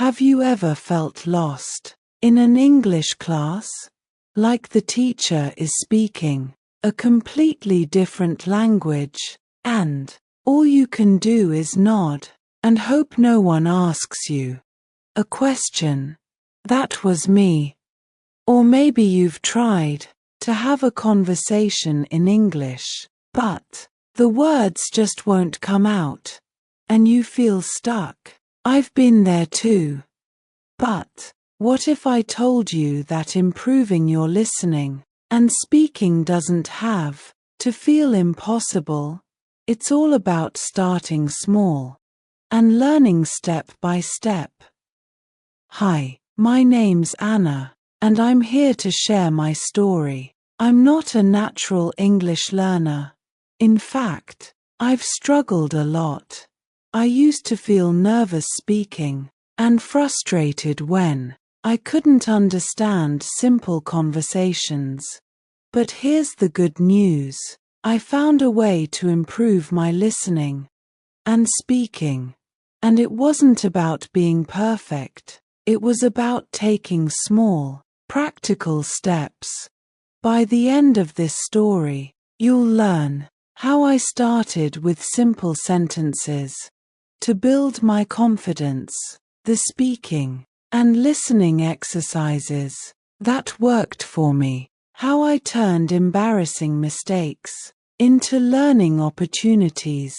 Have you ever felt lost in an English class? Like the teacher is speaking a completely different language, and all you can do is nod and hope no one asks you a question. That was me. Or maybe you've tried to have a conversation in English, but the words just won't come out, and you feel stuck. I've been there too. But what if I told you that improving your listening and speaking doesn't have to feel impossible? It's all about starting small and learning step by step. Hi, my name's Anna, and I'm here to share my story. I'm not a natural English learner. In fact, I've struggled a lot. I used to feel nervous speaking and frustrated when I couldn't understand simple conversations. But here's the good news. I found a way to improve my listening and speaking. And it wasn't about being perfect. It was about taking small, practical steps. By the end of this story, you'll learn how I started with simple sentences to build my confidence, the speaking and listening exercises that worked for me, how I turned embarrassing mistakes into learning opportunities.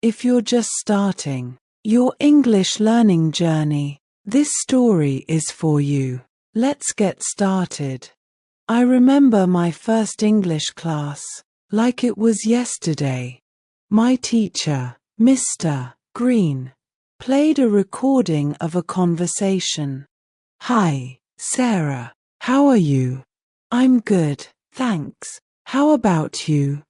If you're just starting your English learning journey, this story is for you. Let's get started. I remember my first English class like it was yesterday. My teacher, Mr. Green, played a recording of a conversation. "Hi, Sarah. How are you?" "I'm good, thanks. How about you?"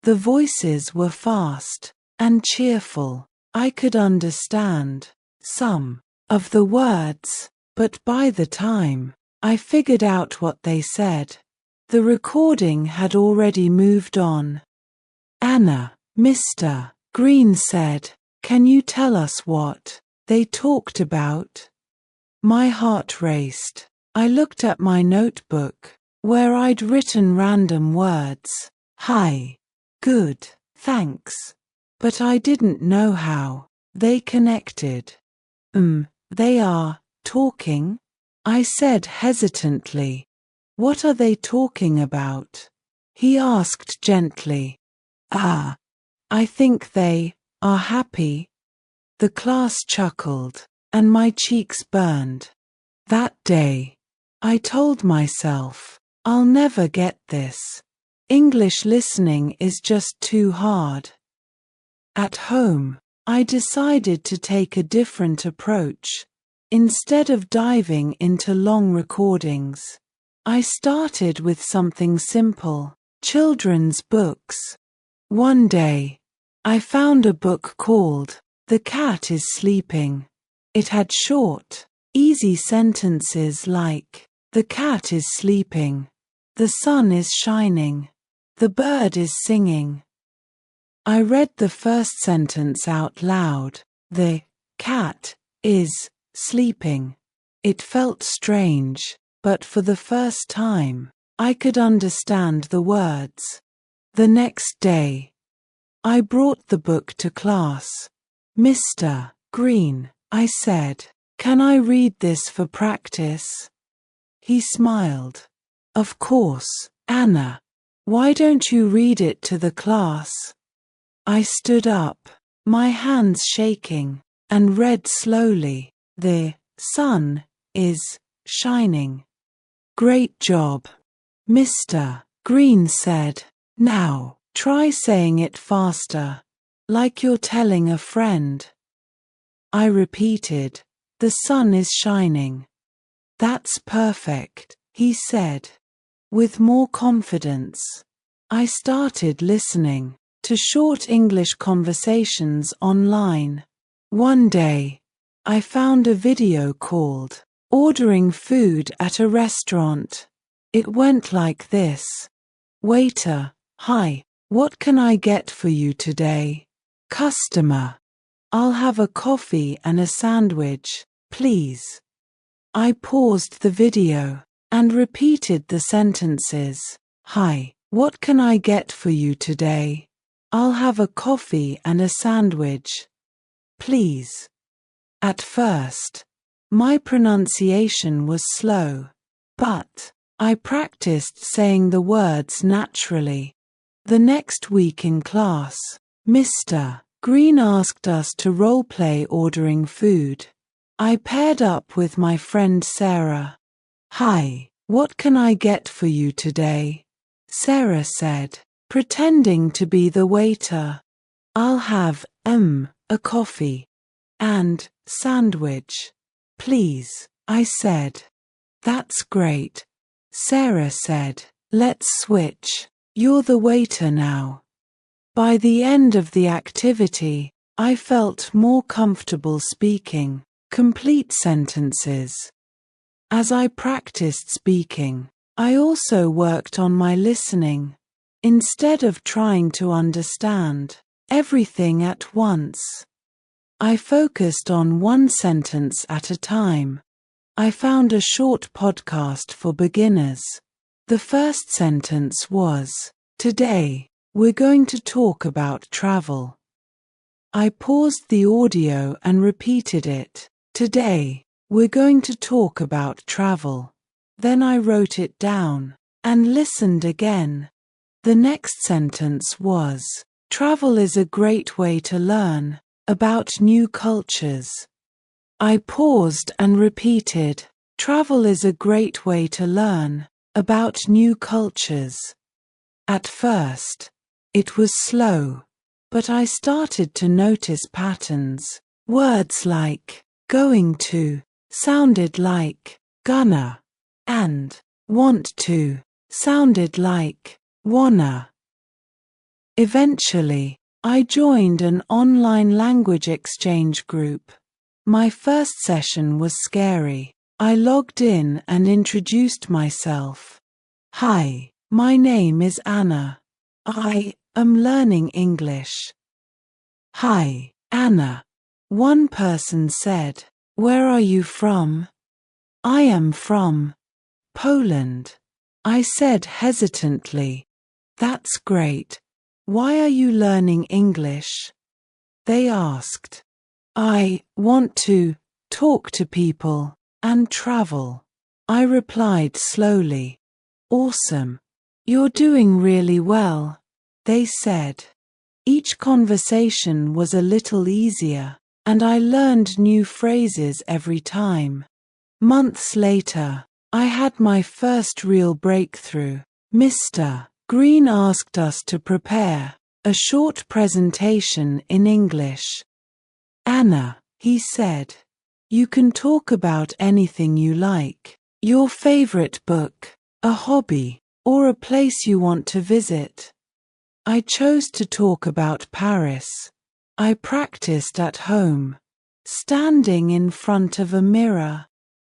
The voices were fast and cheerful. I could understand some of the words, but by the time I figured out what they said, the recording had already moved on. "Anna," Mr. Green said, "can you tell us what they talked about?" My heart raced. I looked at my notebook, where I'd written random words. "Hi. Good, thanks." But I didn't know how they connected. They are talking?" I said hesitantly. "What are they talking about?" he asked gently. I think they are happy." The class chuckled, and my cheeks burned. That day, I told myself, I'll never get this. English listening is just too hard. At home, I decided to take a different approach. Instead of diving into long recordings, I started with something simple, children's books. One day, I found a book called The Cat is Sleeping. It had short, easy sentences like, "The cat is sleeping," "The sun is shining," "The bird is singing." I read the first sentence out loud. "The cat is sleeping." It felt strange, but for the first time, I could understand the words. The next day, I brought the book to class. "Mr. Green," I said, "can I read this for practice?" He smiled. "Of course, Anna. Why don't you read it to the class?" I stood up, my hands shaking, and read slowly. "The sun is shining." "Great job," Mr. Green said. "Now, try saying it faster, like you're telling a friend." I repeated, "The sun is shining." "That's perfect," he said. With more confidence, I started listening to short English conversations online. One day, I found a video called "Ordering Food at a Restaurant." It went like this. "Waiter, hi, what can I get for you today?" "Customer, I'll have a coffee and a sandwich, please. I paused the video and repeated the sentences. Hi, what can I get for you today? I'll have a coffee and a sandwich, please. At first, my pronunciation was slow, but I practiced saying the words naturally. The next week in class, Mr. Green asked us to role-play ordering food. I paired up with my friend Sarah. Hi, what can I get for you today? Sarah said, pretending to be the waiter. I'll have, a coffee and sandwich, please, I said. That's great, Sarah said. Let's switch. You're the waiter now. By the end of the activity, I felt more comfortable speaking complete sentences. As I practiced speaking, I also worked on my listening. Instead of trying to understand everything at once, I focused on one sentence at a time. I found a short podcast for beginners. The first sentence was, today, we're going to talk about travel. I paused the audio and repeated it. Today, we're going to talk about travel. Then I wrote it down and listened again. The next sentence was, travel is a great way to learn about new cultures. I paused and repeated, travel is a great way to learn about new cultures. At first, it was slow, but I started to notice patterns. Words like going to sounded like gonna, and want to sounded like wanna. Eventually, I joined an online language exchange group. My first session was scary. I logged in and introduced myself. Hi, my name is Anna. I am learning English. Hi, Anna. One person said, where are you from? I am from Poland. I said hesitantly, that's great. Why are you learning English? They asked. I want to talk to people and travel. I replied slowly. Awesome. You're doing really well, they said. Each conversation was a little easier, and I learned new phrases every time. Months later, I had my first real breakthrough. Mr. Green asked us to prepare a short presentation in English. Anna, he said, you can talk about anything you like, your favorite book, a hobby, or a place you want to visit. I chose to talk about Paris. I practiced at home, standing in front of a mirror.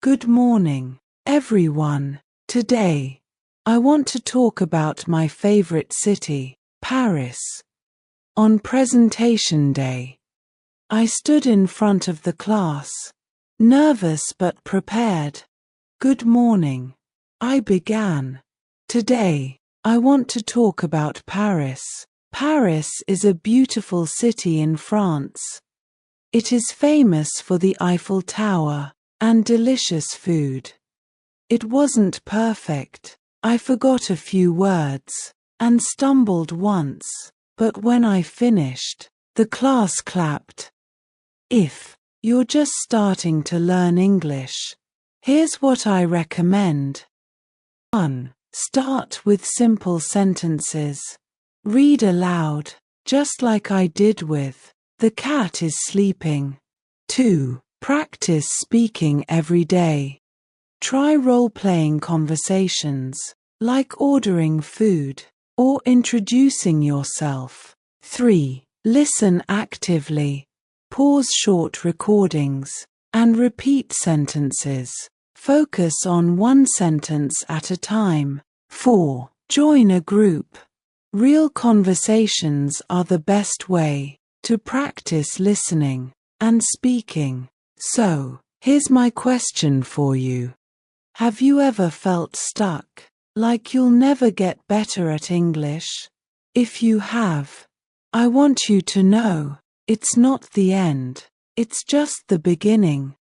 Good morning, everyone. Today, I want to talk about my favorite city, Paris. On presentation day, I stood in front of the class, nervous but prepared. Good morning. I began. Today, I want to talk about Paris. Paris is a beautiful city in France. It is famous for the Eiffel Tower and delicious food. It wasn't perfect. I forgot a few words and stumbled once, but when I finished, the class clapped. If you're just starting to learn English, here's what I recommend. 1. Start with simple sentences. Read aloud, just like I did with, the cat is sleeping. 2. Practice speaking every day. Try role-playing conversations, like ordering food, or introducing yourself. 3. Listen actively. Pause short recordings, and repeat sentences. Focus on one sentence at a time. 4. Join a group. Real conversations are the best way to practice listening and speaking. So, Here's my question for you. Have you ever felt stuck, like you'll never get better at English? If you have, I want you to know, it's not the end, it's just the beginning.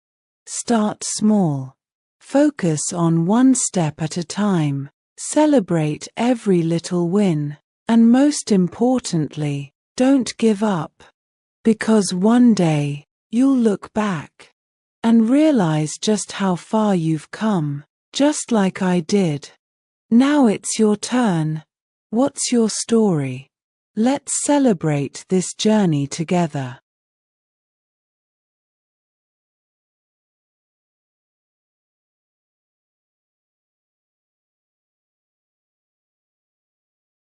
Start small. Focus on one step at a time. Celebrate every little win. And most importantly, don't give up. Because one day, you'll look back and realize just how far you've come, just like I did. Now it's your turn. What's your story? Let's celebrate this journey together.